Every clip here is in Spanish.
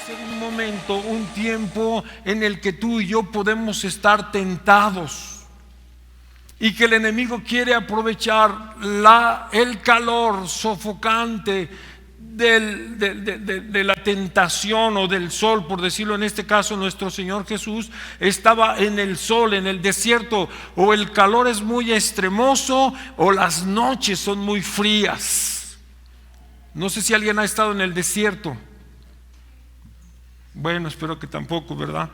ser un momento, un tiempo en el que tú y yo podemos estar tentados y que el enemigo quiere aprovechar el calor sofocante de la tentación o del sol, por decirlo. En este caso nuestro Señor Jesús estaba en el sol, en el desierto. O el calor es muy extremoso o las noches son muy frías. No sé si alguien ha estado en el desierto. Bueno, espero que tampoco, ¿verdad?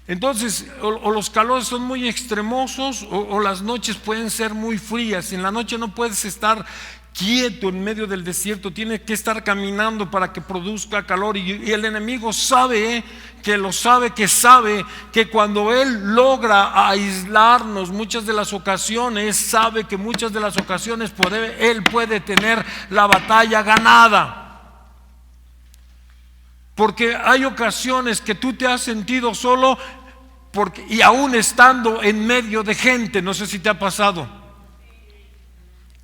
Entonces, o los calores son muy extremosos o las noches pueden ser muy frías. En la noche no puedes estar quieto en medio del desierto, tienes que estar caminando para que produzca calor. Y el enemigo sabe que cuando él logra aislarnos muchas de las ocasiones, sabe que muchas de las ocasiones él puede tener la batalla ganada. Porque hay ocasiones que tú te has sentido solo y aún estando en medio de gente. No sé si te ha pasado.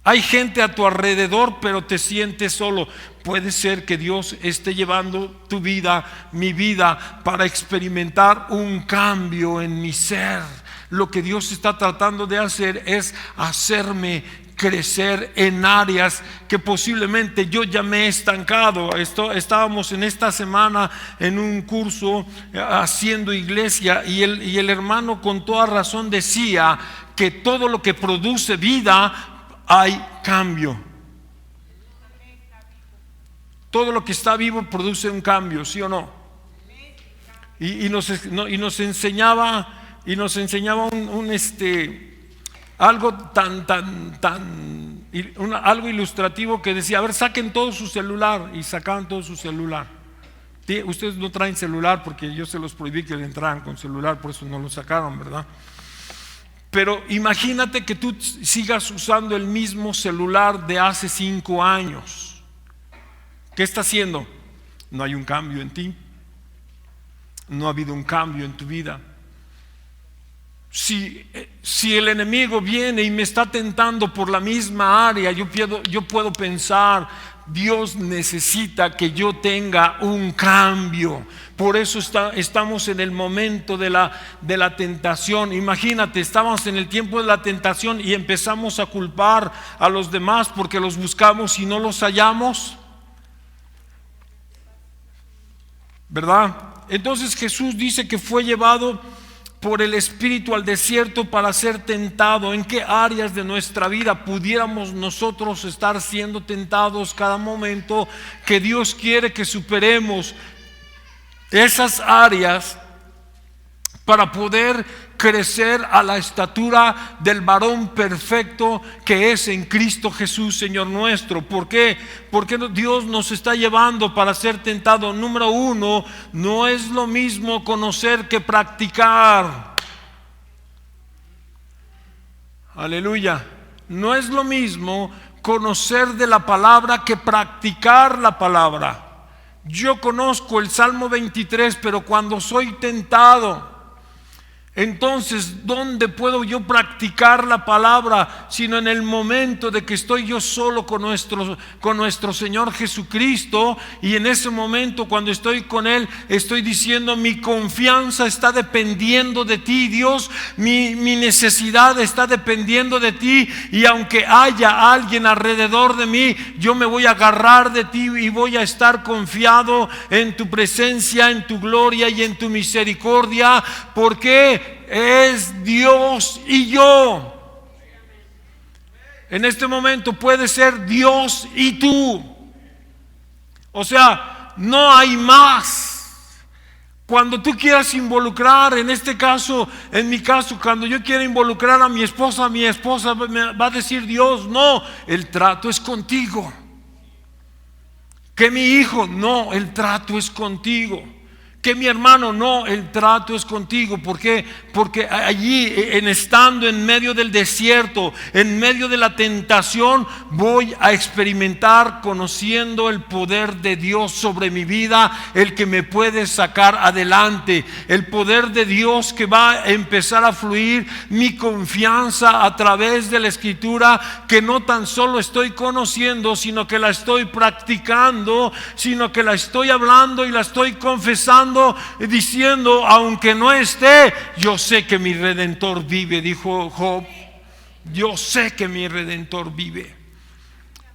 Hay gente a tu alrededor, pero te sientes solo. Puede ser que Dios esté llevando tu vida, mi vida, para experimentar un cambio en mi ser. Lo que Dios está tratando de hacer es hacerme crecer en áreas que posiblemente yo ya me he estancado. Estábamos en esta semana en un curso haciendo iglesia y el hermano con toda razón decía que todo lo que produce vida hay cambio. Todo lo que está vivo produce un cambio, ¿sí o no? Y nos enseñaba algo algo ilustrativo que decía: a ver, saquen todo su celular. Y sacaban todo su celular. Ustedes no traen celular porque yo se los prohibí que le entraran con celular, por eso no lo sacaron, ¿verdad? Pero imagínate que tú sigas usando el mismo celular de hace 5 años. ¿Qué está haciendo? No hay un cambio en ti. No ha habido un cambio en tu vida. Si el enemigo viene y me está tentando por la misma área, yo puedo pensar: Dios necesita que yo tenga un cambio. Por eso estamos en el momento de la tentación. Imagínate, estábamos en el tiempo de la tentación y empezamos a culpar a los demás porque los buscamos y no los hallamos, ¿verdad? Entonces Jesús dice que fue llevado por el Espíritu al desierto para ser tentado. ¿En qué áreas de nuestra vida pudiéramos nosotros estar siendo tentados cada momento? Que Dios quiere que superemos esas áreas para poder crecer a la estatura del varón perfecto que es en Cristo Jesús, Señor nuestro. ¿Por qué? Porque Dios nos está llevando para ser tentado. Número 1, no es lo mismo conocer que practicar. Aleluya. No es lo mismo conocer de la palabra que practicar la palabra. Yo conozco el Salmo 23, pero cuando soy tentado, entonces, ¿dónde puedo yo practicar la palabra? Sino en el momento de que estoy yo solo con nuestro Señor Jesucristo. Y en ese momento, cuando estoy con Él, estoy diciendo: mi confianza está dependiendo de ti, Dios. Mi necesidad está dependiendo de ti. Y aunque haya alguien alrededor de mí, yo me voy a agarrar de ti y voy a estar confiado en tu presencia, en tu gloria y en tu misericordia. ¿Por qué? Es Dios y yo. En este momento puede ser Dios y tú. O sea, no hay más. Cuando tú quieras involucrar, en este caso, en mi caso, cuando yo quiera involucrar a mi esposa me va a decir Dios: no, el trato es contigo. Que mi hijo, no, el trato es contigo. que mi hermano, no, el trato es contigo. ¿Por qué? Porque allí, estando en medio del desierto, en medio de la tentación, voy a experimentar, conociendo el poder de Dios sobre mi vida, el que me puede sacar adelante, el poder de Dios que va a empezar a fluir mi confianza a través de la Escritura, que no tan solo estoy conociendo, sino que la estoy practicando, sino que la estoy hablando y la estoy confesando, diciendo, aunque no esté, yo sé que mi Redentor vive, dijo Job. Yo sé que mi Redentor vive.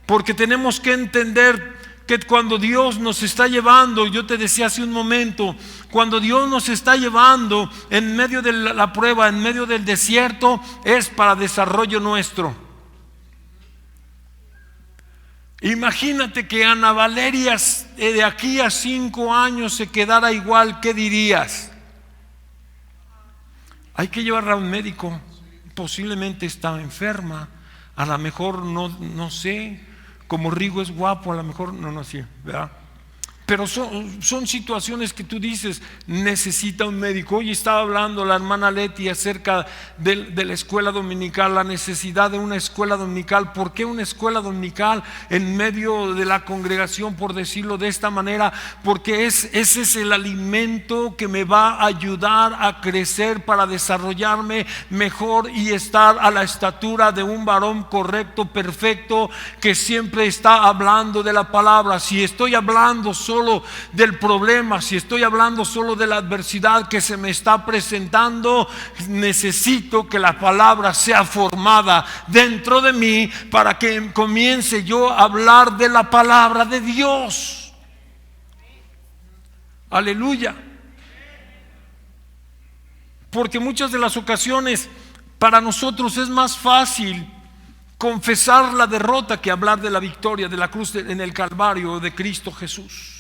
Porque tenemos que entender que cuando Dios nos está llevando, yo te decía hace un momento, cuando Dios nos está llevando en medio de la prueba, en medio del desierto, es para desarrollo nuestro. Imagínate que Ana Valeria de aquí a 5 años se quedara igual, ¿qué dirías? Hay que llevarla a un médico, posiblemente está enferma, a lo mejor no sé, como Rigo es guapo, a lo mejor no sé, ¿verdad? Pero son situaciones que tú dices, necesita un médico. Hoy estaba hablando la hermana Leti acerca de la escuela dominical, la necesidad de una escuela dominical. ¿Por qué una escuela dominical en medio de la congregación, por decirlo de esta manera? Porque ese es el alimento que me va a ayudar a crecer para desarrollarme mejor y estar a la estatura de un varón correcto, perfecto, que siempre está hablando de la palabra. Si estoy hablando solo del problema, si estoy hablando solo de la adversidad que se me está presentando, necesito que la palabra sea formada dentro de mí para que comience yo a hablar de la palabra de Dios. Aleluya. Porque muchas de las ocasiones para nosotros es más fácil confesar la derrota que hablar de la victoria de la cruz en el Calvario de Cristo Jesús.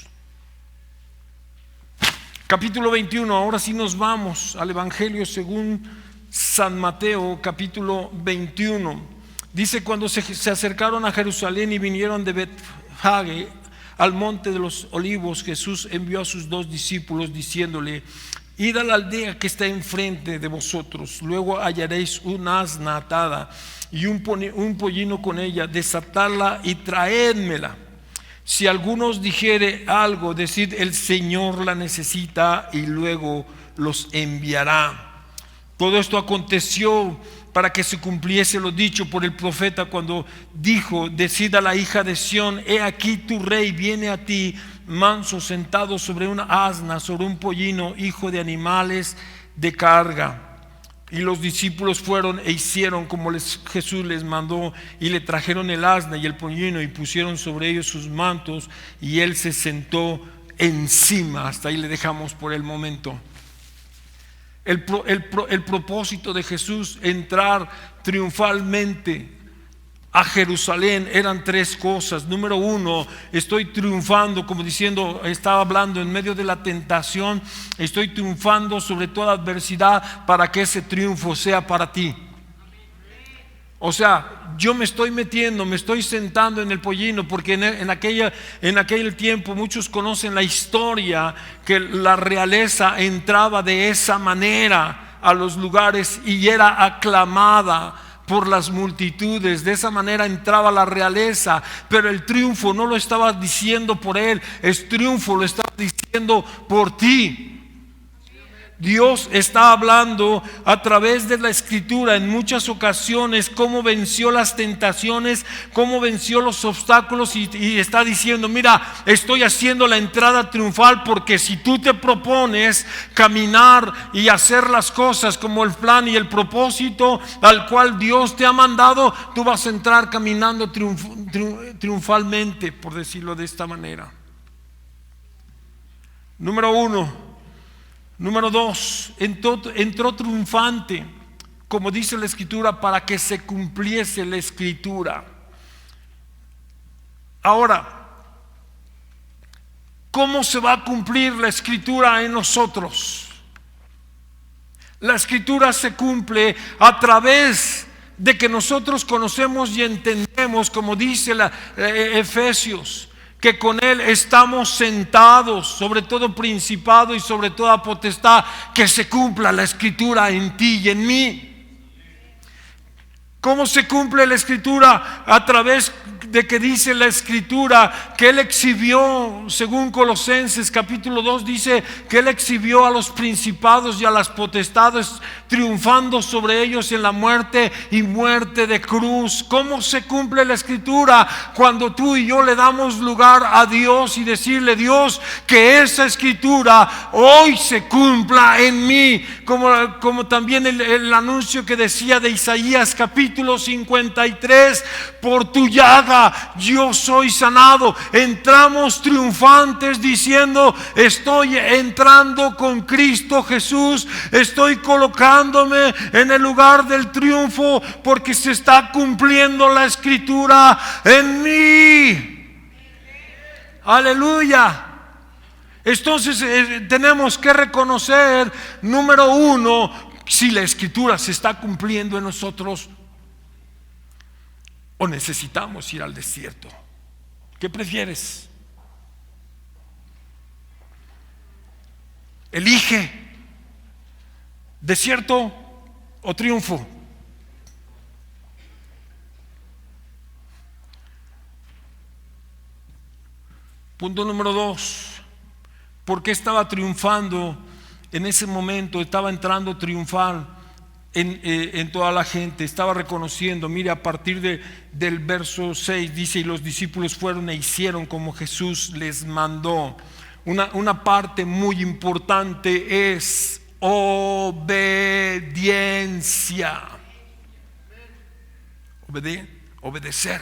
Capítulo 21, ahora sí nos vamos al Evangelio según San Mateo, capítulo 21. Dice: cuando se acercaron a Jerusalén y vinieron de Betfage al monte de los olivos, Jesús envió a sus 2 discípulos diciéndole: id a la aldea que está enfrente de vosotros, luego hallaréis una asna atada y un pollino con ella, desatadla y traédmela. Si alguno os dijere algo, decid: el Señor la necesita, y luego los enviará. Todo esto aconteció para que se cumpliese lo dicho por el profeta cuando dijo: decid a la hija de Sión, he aquí tu rey viene a ti, manso, sentado sobre una asna, sobre un pollino, hijo de animales de carga. Y los discípulos fueron e hicieron como Jesús les mandó, y le trajeron el asna y el pollino y pusieron sobre ellos sus mantos, y él se sentó encima. Hasta ahí le dejamos por el momento. El propósito de Jesús entrar triunfalmente a Jerusalén eran 3 cosas. Número 1, estoy triunfando, como diciendo, estaba hablando en medio de la tentación, estoy triunfando sobre toda adversidad para que ese triunfo sea para ti. O sea, yo me estoy metiendo, me estoy sentando en el pollino, porque en aquel tiempo muchos conocen la historia que la realeza entraba de esa manera a los lugares y era aclamada por las multitudes. De esa manera entraba la realeza, pero el triunfo no lo estaba diciendo por él, el triunfo lo estaba diciendo por ti. Dios está hablando a través de la Escritura en muchas ocasiones cómo venció las tentaciones, cómo venció los obstáculos, y está diciendo: mira, estoy haciendo la entrada triunfal, porque si tú te propones caminar y hacer las cosas como el plan y el propósito al cual Dios te ha mandado, tú vas a entrar caminando triunfalmente, por decirlo de esta manera. Número 1. Número 2, entró triunfante, como dice la Escritura, para que se cumpliese la Escritura. Ahora, ¿cómo se va a cumplir la Escritura en nosotros? La Escritura se cumple a través de que nosotros conocemos y entendemos, como dice Efesios, que con Él estamos sentados sobre todo principado y sobre toda potestad, que se cumpla la Escritura en ti y en mí. ¿Cómo se cumple la Escritura? A través de que dice la Escritura que Él exhibió, según Colosenses capítulo 2, dice que Él exhibió a los principados y a las potestades, triunfando sobre ellos en la muerte y muerte de cruz. ¿Cómo se cumple la Escritura? Cuando tú y yo le damos lugar a Dios y decirle: Dios, que esa Escritura hoy se cumpla en mí, como también el anuncio que decía de Isaías capítulo 53: por tu llaga yo soy sanado. Entramos triunfantes diciendo: estoy entrando con Cristo Jesús, estoy colocándome en el lugar del triunfo, porque se está cumpliendo la Escritura en mí. Aleluya. Entonces tenemos que reconocer, número uno, si la Escritura se está cumpliendo en nosotros o necesitamos ir al desierto. ¿Qué prefieres? Elige desierto o triunfo. Punto número 2. ¿Por qué estaba triunfando en ese momento? Estaba entrando triunfal en toda la gente. Estaba reconociendo. Mire, a partir del verso 6 dice: y los discípulos fueron e hicieron como Jesús les mandó. Una parte muy importante es obediencia. Obedecer.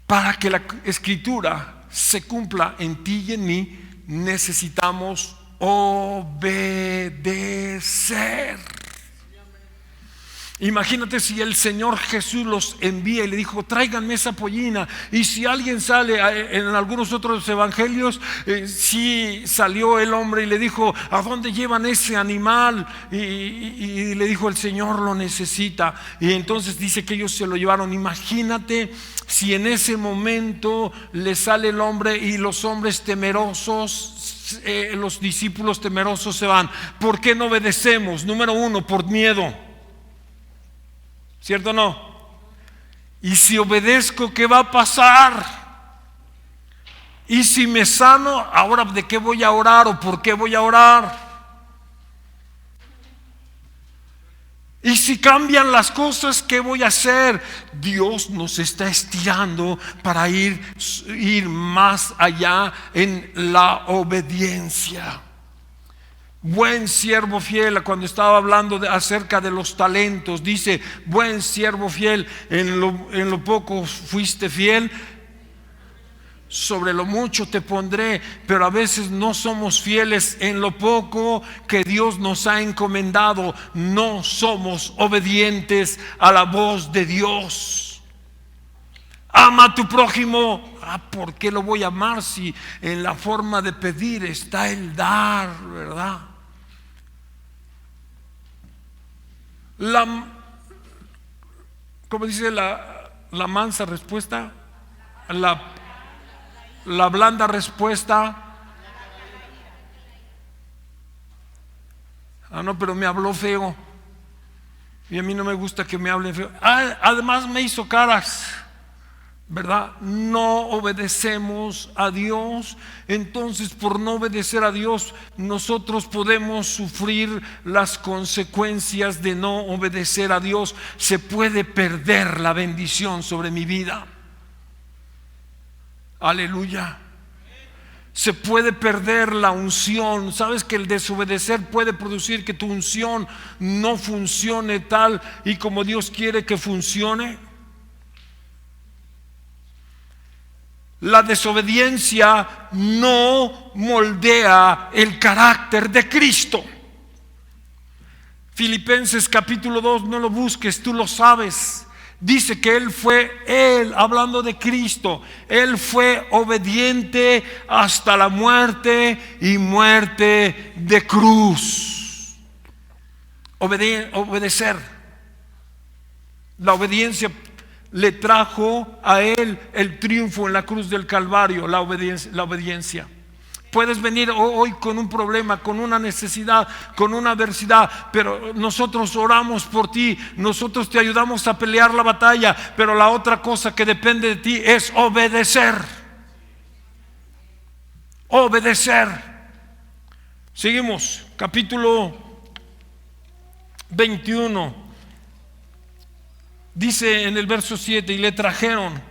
Para que la Escritura se cumpla en ti y en mí, necesitamos obedecer. Imagínate si el Señor Jesús los envía y le dijo: tráiganme esa pollina. Y si alguien sale, en algunos otros evangelios, sí salió el hombre y le dijo: ¿a dónde llevan ese animal? Y le dijo: el Señor lo necesita. Y entonces dice que ellos se lo llevaron. Imagínate si en ese momento le sale el hombre y los hombres temerosos, los discípulos temerosos se van. ¿Por qué no obedecemos? Número uno, por miedo. ¿Cierto o no? Y si obedezco, ¿qué va a pasar? Y si me sano, ahora ¿de qué voy a orar o por qué voy a orar? Y si cambian las cosas, ¿qué voy a hacer? Dios nos está estirando para ir más allá en la obediencia. Buen siervo fiel, cuando estaba hablando acerca de los talentos, dice: buen siervo fiel, en lo poco fuiste fiel, sobre lo mucho te pondré. Pero a veces no somos fieles en lo poco que Dios nos ha encomendado. No somos obedientes a la voz de Dios. Ama a tu prójimo. ¿Por qué lo voy a amar si en la forma de pedir está el dar, verdad? ¿Cómo dice la mansa respuesta? La blanda respuesta. No, pero me habló feo. Y a mí no me gusta que me hablen feo. Además me hizo caras, ¿verdad? No obedecemos a Dios. Entonces, por no obedecer a Dios, nosotros podemos sufrir las consecuencias de no obedecer a Dios. Se puede perder la bendición sobre mi vida. Aleluya. Se puede perder la unción. Sabes que el desobedecer puede producir que tu unción no funcione tal y como Dios quiere que funcione. La desobediencia no moldea el carácter de Cristo. Filipenses capítulo 2, no lo busques, tú lo sabes. Dice que Él, hablando de Cristo, Él fue obediente hasta la muerte y muerte de cruz. Obedecer. La obediencia le trajo a él el triunfo en la cruz del Calvario, la obediencia. Puedes venir hoy con un problema, con una necesidad, con una adversidad, pero nosotros oramos por ti, nosotros te ayudamos a pelear la batalla, pero la otra cosa que depende de ti es obedecer. Obedecer. Seguimos, capítulo 21. Dice en el verso 7: y le trajeron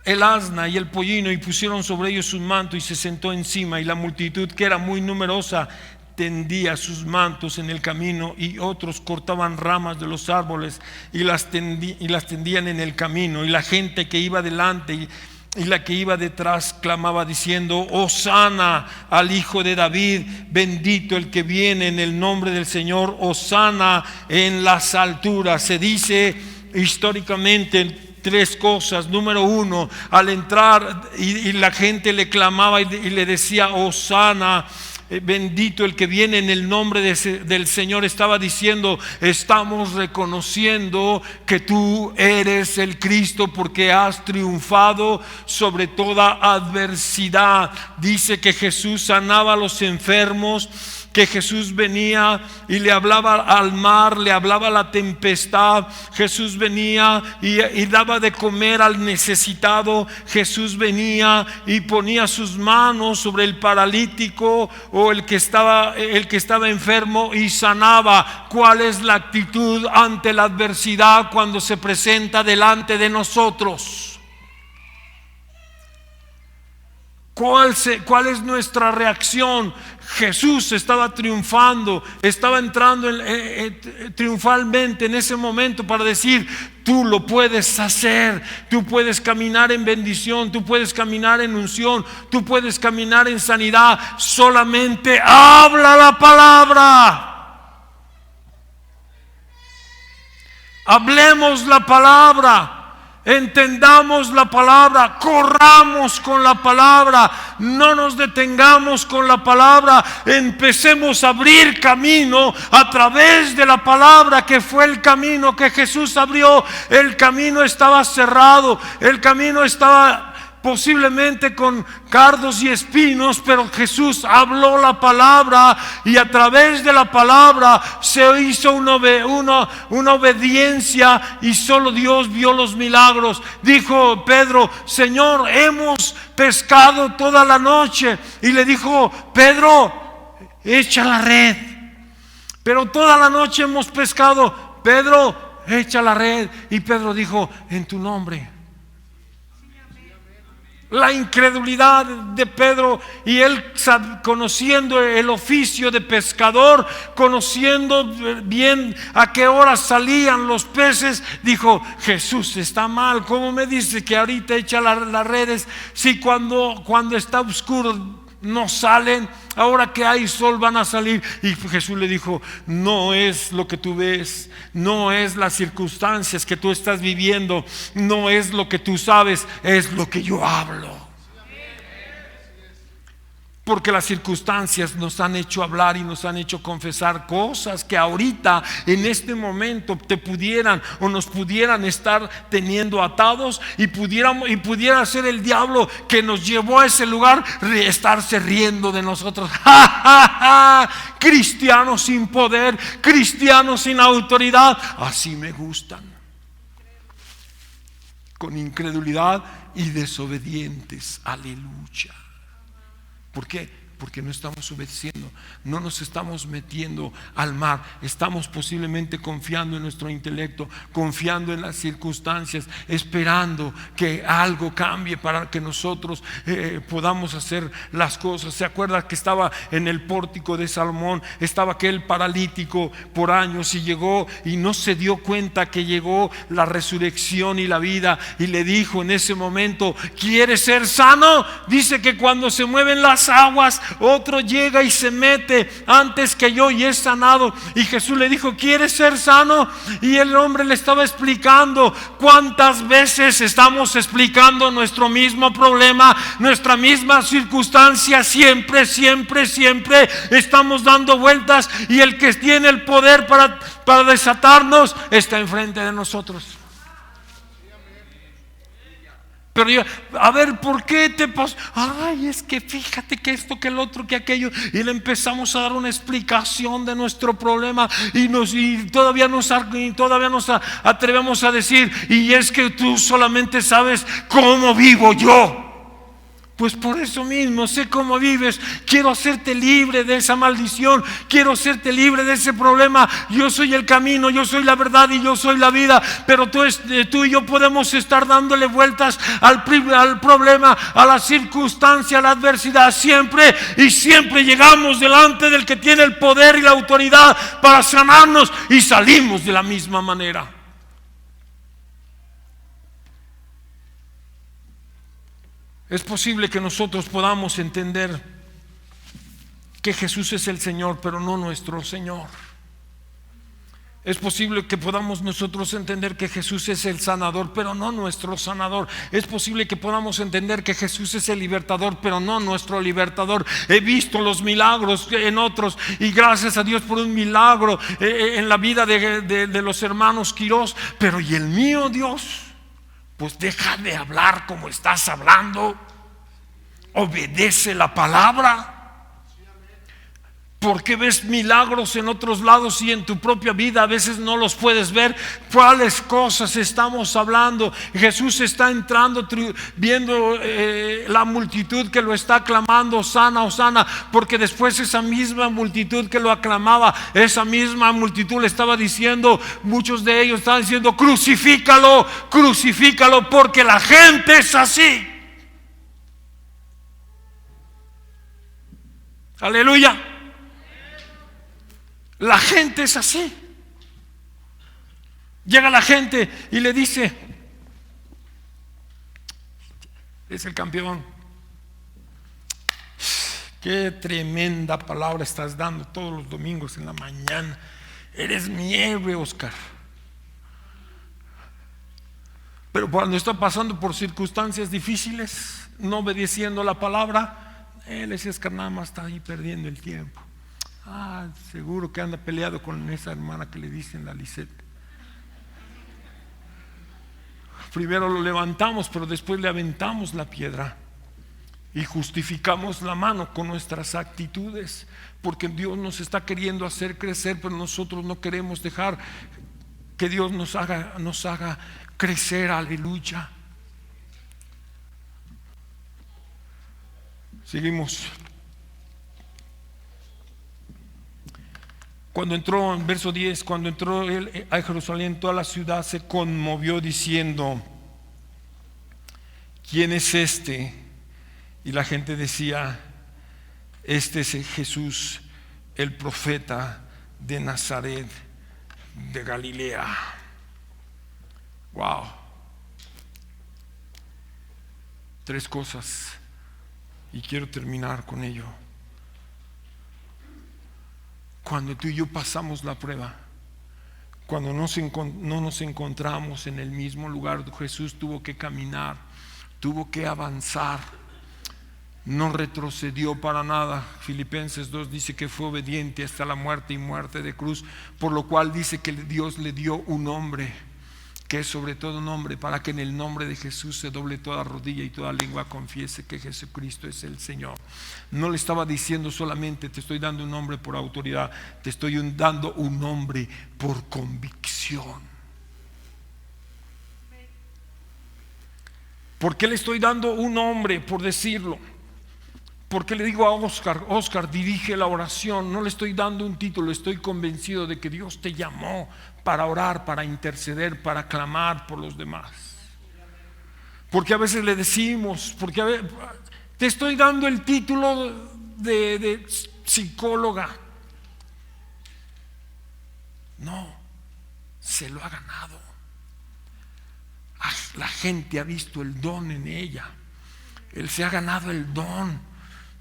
el asna y el pollino y pusieron sobre ellos su manto y se sentó encima, y la multitud, que era muy numerosa, tendía sus mantos en el camino, y otros cortaban ramas de los árboles y las tendían en el camino, y la gente que iba delante y la que iba detrás clamaba diciendo: Hosana al Hijo de David, bendito el que viene en el nombre del Señor, Hosana en las alturas. Se dice históricamente tres cosas. Número uno, al entrar y la gente le clamaba y le decía: Hosana, bendito el que viene en el nombre del Señor, estaba diciendo: estamos reconociendo que tú eres el Cristo, porque has triunfado sobre toda adversidad. Dice que Jesús sanaba a los enfermos, que Jesús venía y le hablaba al mar, le hablaba a la tempestad. Jesús venía y daba de comer al necesitado. Jesús venía y ponía sus manos sobre el paralítico o el que estaba enfermo y sanaba. ¿Cuál es la actitud ante la adversidad cuando se presenta delante de nosotros? ¿Cuál es nuestra reacción? Jesús estaba triunfando, estaba entrando triunfalmente en ese momento para decir: tú lo puedes hacer, tú puedes caminar en bendición, tú puedes caminar en unción, tú puedes caminar en sanidad, solamente habla la palabra. Hablemos la palabra. Entendamos la palabra, corramos con la palabra, no nos detengamos con la palabra, empecemos a abrir camino a través de la palabra, que fue el camino que Jesús abrió. El camino estaba cerrado, el camino estaba posiblemente con cardos y espinos, pero Jesús habló la palabra y a través de la palabra se hizo una obediencia, y solo Dios vio los milagros. Dijo Pedro: Señor, hemos pescado toda la noche. Y le dijo: Pedro, echa la red. Pero toda la noche hemos pescado. Pedro, echa la red. Y Pedro dijo: en tu nombre. La incredulidad de Pedro, y él, conociendo el oficio de pescador, conociendo bien a qué hora salían los peces, dijo: Jesús, está mal. ¿Cómo me dice que ahorita echa las redes? Si cuando está oscuro no salen, ahora que hay sol van a salir. Y Jesús le dijo: no es lo que tú ves, no es las circunstancias que tú estás viviendo, no es lo que tú sabes, es lo que yo hablo. Porque las circunstancias nos han hecho hablar y nos han hecho confesar cosas que ahorita, en este momento, te pudieran o nos pudieran estar teniendo atados, y pudiera ser el diablo que nos llevó a ese lugar, estarse riendo de nosotros. Cristianos sin poder, cristianos sin autoridad, así me gustan. Con incredulidad y desobedientes. Aleluya. ¿Por qué? Porque no estamos obedeciendo, no nos estamos metiendo al mar. Estamos posiblemente confiando en nuestro intelecto, confiando en las circunstancias, esperando que algo cambie para que nosotros podamos hacer las cosas. ¿Se acuerda que estaba en el pórtico de Salomón? Estaba aquel paralítico por años, y llegó y no se dio cuenta que llegó la resurrección y la vida, y le dijo en ese momento: ¿quieres ser sano? Dice que cuando se mueven las aguas, otro llega y se mete antes que yo y es sanado. Y Jesús le dijo: ¿quieres ser sano? Y el hombre le estaba explicando. ¿Cuántas veces estamos explicando nuestro mismo problema, nuestra misma circunstancia? Siempre estamos dando vueltas, y el que tiene el poder para desatarnos está enfrente de nosotros. Pero yo, a ver, ¿por qué te pasó? Ay, es que fíjate que esto, que el otro, que aquello. Y le empezamos a dar una explicación de nuestro problema. Y todavía nos atrevemos a decir, y es que tú solamente sabes cómo vivo yo. Pues por eso mismo, sé cómo vives. Quiero hacerte libre de esa maldición. Quiero hacerte libre de ese problema. Yo soy el camino, yo soy la verdad y yo soy la vida. Pero tú y yo podemos estar dándole vueltas al problema, a la circunstancia, a la adversidad. Siempre y siempre llegamos delante del que tiene el poder y la autoridad para sanarnos, y salimos de la misma manera. Es posible que nosotros podamos entender que Jesús es el Señor, pero no nuestro Señor. Es posible que podamos nosotros entender que Jesús es el sanador, pero no nuestro sanador. Es posible que podamos entender que Jesús es el libertador, pero no nuestro libertador. He visto los milagros en otros, y gracias a Dios por un milagro en la vida de los hermanos Quirós. Pero ¿y el mío, Dios? Pues deja de hablar como estás hablando. Obedece la palabra. ¿Por qué ves milagros en otros lados y en tu propia vida a veces no los puedes ver? ¿Cuáles cosas estamos hablando? Jesús está entrando, viendo la multitud que lo está aclamando, Hosana, Hosana, porque después esa misma multitud que lo aclamaba, esa misma multitud le estaba diciendo, muchos de ellos estaban diciendo, crucifícalo, crucifícalo, porque la gente es así. Aleluya. La gente es así. Llega la gente y le dice, es el campeón. Qué tremenda palabra estás dando todos los domingos en la mañana. Eres mi héroe, Oscar. Pero cuando está pasando por circunstancias difíciles, no obedeciendo la palabra, él es que nada más está ahí perdiendo el tiempo. Seguro que anda peleado con esa hermana que le dicen la Lisette. Primero lo levantamos, pero después le aventamos la piedra y justificamos la mano con nuestras actitudes, porque Dios nos está queriendo hacer crecer, pero nosotros no queremos dejar que Dios nos haga crecer. Aleluya. Seguimos. Cuando entró, en verso 10, cuando entró él a Jerusalén, toda la ciudad se conmovió diciendo, ¿quién es este? Y la gente decía, este es Jesús, el profeta de Nazaret de Galilea. Wow. 3 cosas y quiero terminar con ello. Cuando tú y yo pasamos la prueba, cuando no nos encontramos en el mismo lugar, Jesús tuvo que caminar, tuvo que avanzar, no retrocedió para nada. Filipenses 2 dice que fue obediente hasta la muerte y muerte de cruz, por lo cual dice que Dios le dio un nombre que es sobre todo nombre, para que en el nombre de Jesús se doble toda rodilla y toda lengua confiese que Jesucristo es el Señor. No le estaba diciendo solamente te estoy dando un nombre por autoridad, te estoy dando un nombre por convicción. ¿Por qué le estoy dando un nombre por decirlo? ¿Por qué le digo a Oscar, dirige la oración? No le estoy dando un título, estoy convencido de que Dios te llamó para orar, para interceder, para clamar por los demás. Porque a veces le decimos, te estoy dando el título de psicóloga. No, se lo ha ganado. La gente ha visto el don en ella. Él se ha ganado el don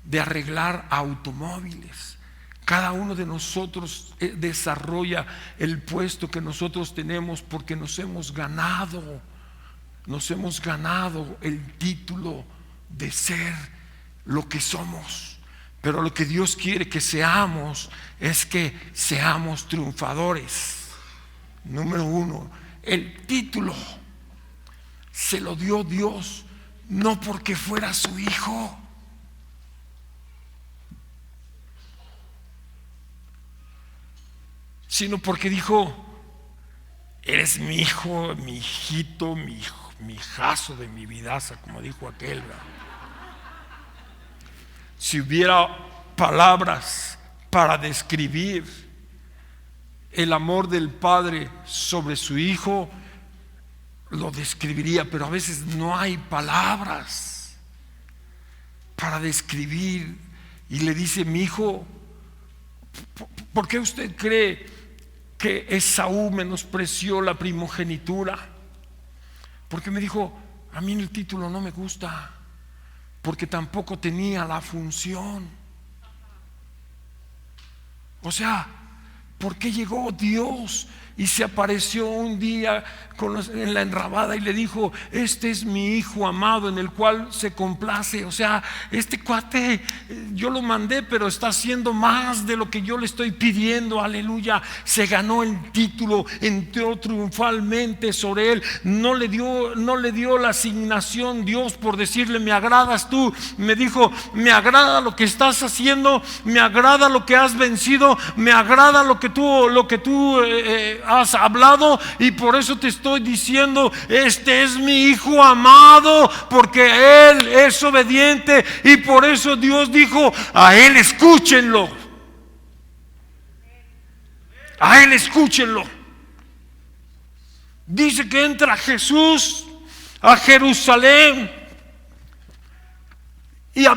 de arreglar automóviles. Cada uno de nosotros desarrolla el puesto que nosotros tenemos porque nos hemos ganado el título de ser lo que somos. Pero lo que Dios quiere que seamos es que seamos triunfadores. Número 1, el título se lo dio Dios no porque fuera su hijo. Sino porque dijo: eres mi hijo, mi hijito, mi hijazo de mi vidaza, como dijo aquel, ¿verdad? Si hubiera palabras para describir el amor del Padre sobre su Hijo, lo describiría, pero a veces no hay palabras para describir. Y le dice: mi hijo, ¿por qué usted cree que Esaú menospreció la primogenitura? Porque me dijo: a mí el título no me gusta, porque tampoco tenía la función. O sea, ¿por qué llegó Dios y se apareció un día en la enramada y le dijo: este es mi hijo amado en el cual se complace? O sea, este cuate yo lo mandé, pero está haciendo más de lo que yo le estoy pidiendo. Aleluya. Se ganó el título, entró triunfalmente sobre él. No le dio la asignación Dios por decirle: me agradas tú. Me dijo: me agrada lo que estás haciendo, me agrada lo que has vencido, me agrada lo que tú has hablado, y por eso te estoy diciendo: este es mi hijo amado, porque él es obediente. Y por eso Dios dijo: a él escúchenlo, a él escúchenlo. Dice que entra Jesús a Jerusalén, y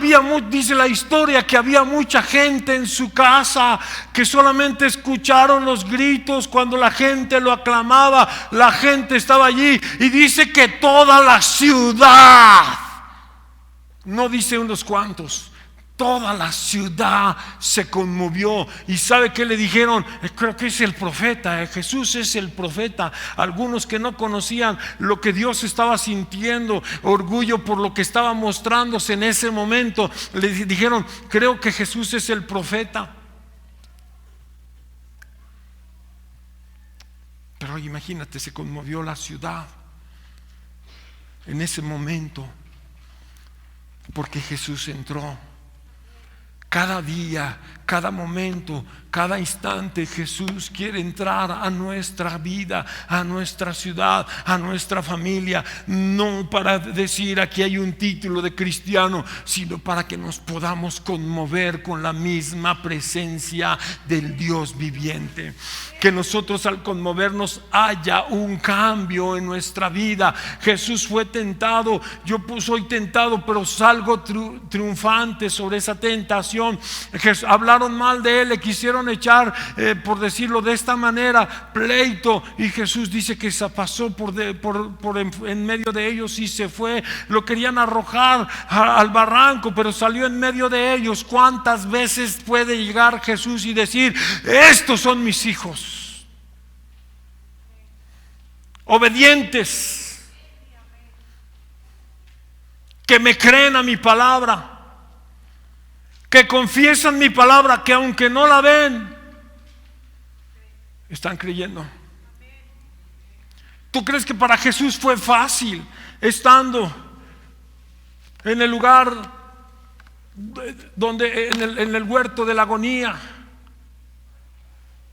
dice la historia que había mucha gente en su casa, que solamente escucharon los gritos cuando la gente lo aclamaba. La gente estaba allí, y dice que toda la ciudad, no dice unos cuantos, toda la ciudad se conmovió. ¿Y sabe qué le dijeron? Creo que es el profeta, Jesús es el profeta. Algunos que no conocían lo que Dios estaba sintiendo, orgullo por lo que estaba mostrándose en ese momento, le dijeron: creo que Jesús es el profeta. Pero imagínate, se conmovió la ciudad en ese momento, porque Jesús entró. Cada día, cada momento, cada instante, Jesús quiere entrar a nuestra vida, a nuestra ciudad, a nuestra familia. No para decir: aquí hay un título de cristiano, sino para que nos podamos conmover con la misma presencia del Dios viviente. Que nosotros, al conmovernos, haya un cambio en nuestra vida. Jesús fue tentado. Yo soy tentado, pero salgo triunfante sobre esa tentación. Hablaron mal de él, le quisieron echar, por decirlo de esta manera, pleito, y Jesús dice que se pasó en medio de ellos y se fue. Lo querían arrojar al barranco, pero salió en medio de ellos. ¿Cuántas veces puede llegar Jesús y decir: estos son mis hijos obedientes, que me creen a mi palabra, que confiesan mi palabra, que aunque no la ven, están creyendo? ¿Tú crees que para Jesús fue fácil estando en el lugar donde en el huerto de la agonía?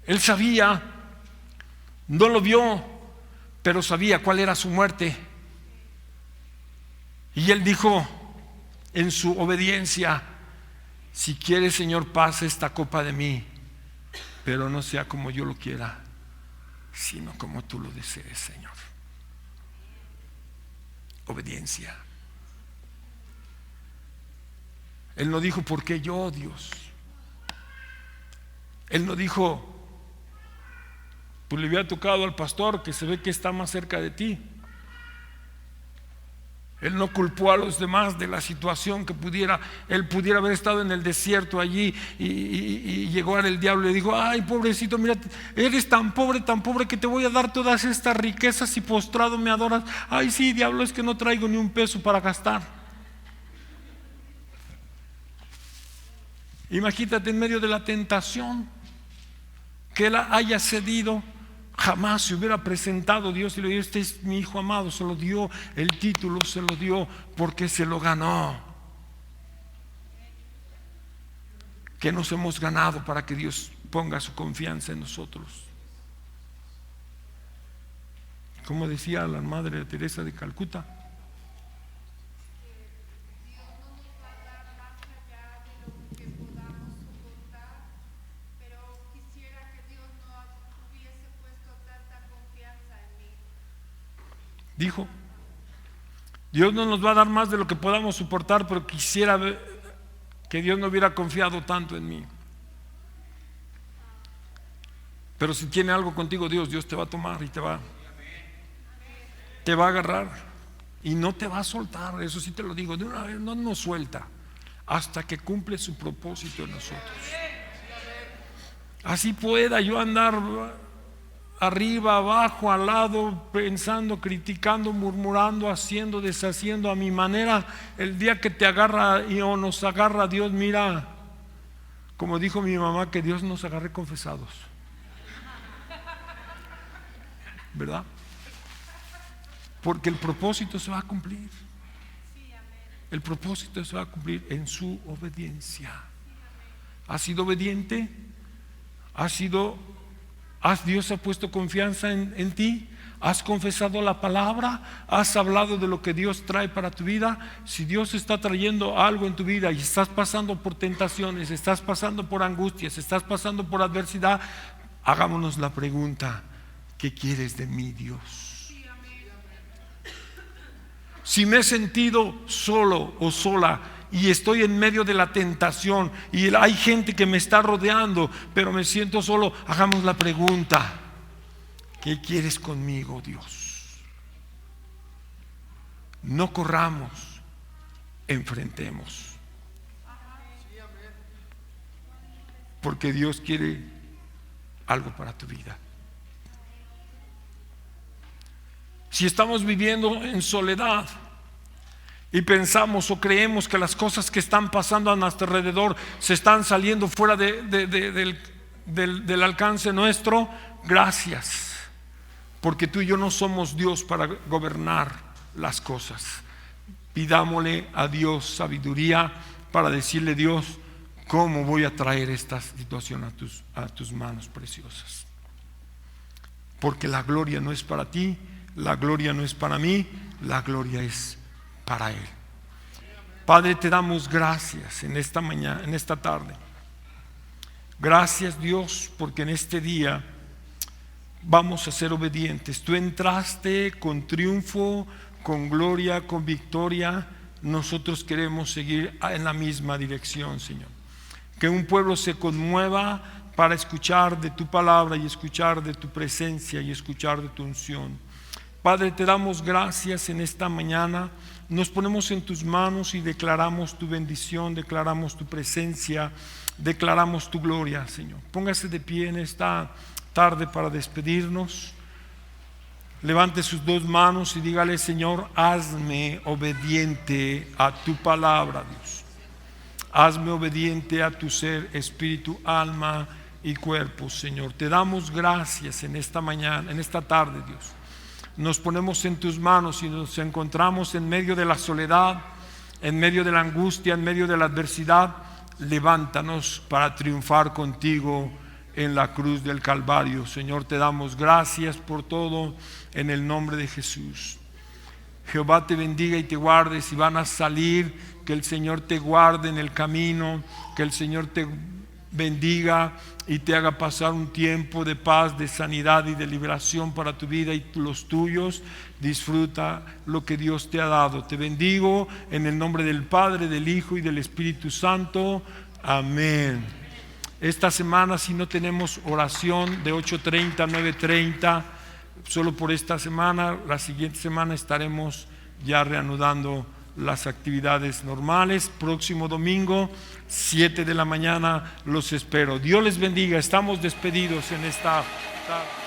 Él sabía, no lo vio, pero sabía cuál era su muerte. Y él dijo en su obediencia: si quieres, Señor, pasa esta copa de mí, pero no sea como yo lo quiera, sino como tú lo desees, Señor. Obediencia. Él no dijo: ¿por qué yo, Dios? Él no dijo: pues le había tocado al pastor, que se ve que está más cerca de ti. Él no culpó a los demás de la situación que él pudiera haber estado en el desierto allí, y llegó el diablo y le dijo: ay, pobrecito, mira, eres tan pobre que te voy a dar todas estas riquezas y postrado me adoras. Ay, sí, diablo, es que no traigo ni un peso para gastar. Imagínate en medio de la tentación, que él haya cedido. jamás se hubiera presentado Dios y le dijo: este es mi hijo amado. Se lo dio el título, se lo dio porque se lo ganó. ¿Qué nos hemos ganado para que Dios ponga su confianza en nosotros? Como decía la Madre Teresa de Calcuta, dijo: Dios no nos va a dar más de lo que podamos soportar, pero quisiera que Dios no hubiera confiado tanto en mí. Pero si tiene algo contigo Dios te va a tomar y te va a agarrar y no te va a soltar. Eso sí te lo digo de una vez, no nos suelta hasta que cumple su propósito en nosotros. Así pueda yo andar arriba, abajo, al lado, pensando, criticando, murmurando, haciendo, deshaciendo a mi manera, el día que te agarra o nos agarra Dios, mira, como dijo mi mamá, que Dios nos agarre confesados, ¿verdad? Porque el propósito se va a cumplir. El propósito se va a cumplir en su obediencia. ¿Has sido obediente? Dios ha puesto confianza en ti? ¿Has confesado la palabra? ¿Has hablado de lo que Dios trae para tu vida? Si Dios está trayendo algo en tu vida y estás pasando por tentaciones, estás pasando por angustias, estás pasando por adversidad, hagámonos la pregunta: ¿qué quieres de mí, Dios? Si me he sentido solo o sola y estoy en medio de la tentación y hay gente que me está rodeando, pero me siento solo, hagamos la pregunta: ¿qué quieres conmigo, Dios? No corramos, enfrentemos, porque Dios quiere algo para tu vida. Si estamos viviendo en soledad y pensamos o creemos que las cosas que están pasando a nuestro alrededor se están saliendo fuera del alcance nuestro, gracias, porque tú y yo no somos Dios para gobernar las cosas. Pidámosle a Dios sabiduría para decirle: Dios, ¿cómo voy a traer esta situación a tus manos preciosas? Porque la gloria no es para ti, la gloria no es para mí, la gloria es para Él. Padre, te damos gracias en esta mañana, en esta tarde. Gracias, Dios, porque en este día vamos a ser obedientes. Tú entraste con triunfo, con gloria, con victoria. Nosotros queremos seguir en la misma dirección, Señor. Que un pueblo se conmueva para escuchar de tu palabra y escuchar de tu presencia y escuchar de tu unción. Padre, te damos gracias en esta mañana. Nos ponemos en tus manos y declaramos tu bendición, declaramos tu presencia, declaramos tu gloria, Señor. Póngase de pie en esta tarde para despedirnos. Levante sus dos manos y dígale: Señor, hazme obediente a tu palabra, Dios. Hazme obediente a tu ser, espíritu, alma y cuerpo, Señor. Te damos gracias en esta mañana, en esta tarde, Dios. Nos ponemos en tus manos y nos encontramos en medio de la soledad, en medio de la angustia, en medio de la adversidad. Levántanos para triunfar contigo en la cruz del Calvario. Señor, te damos gracias por todo en el nombre de Jesús. Jehová te bendiga y te guarde. Si van a salir, que el Señor te guarde en el camino, que el Señor te bendiga y te haga pasar un tiempo de paz, de sanidad y de liberación para tu vida y los tuyos. Disfruta lo que Dios te ha dado. Te bendigo en el nombre del Padre, del Hijo y del Espíritu Santo. Amén. Esta semana, si no tenemos oración de 8:30 a 9:30, solo por esta semana, la siguiente semana estaremos ya reanudando las actividades normales. Próximo domingo, 7 de la mañana, los espero. Dios les bendiga. Estamos despedidos en esta tarde.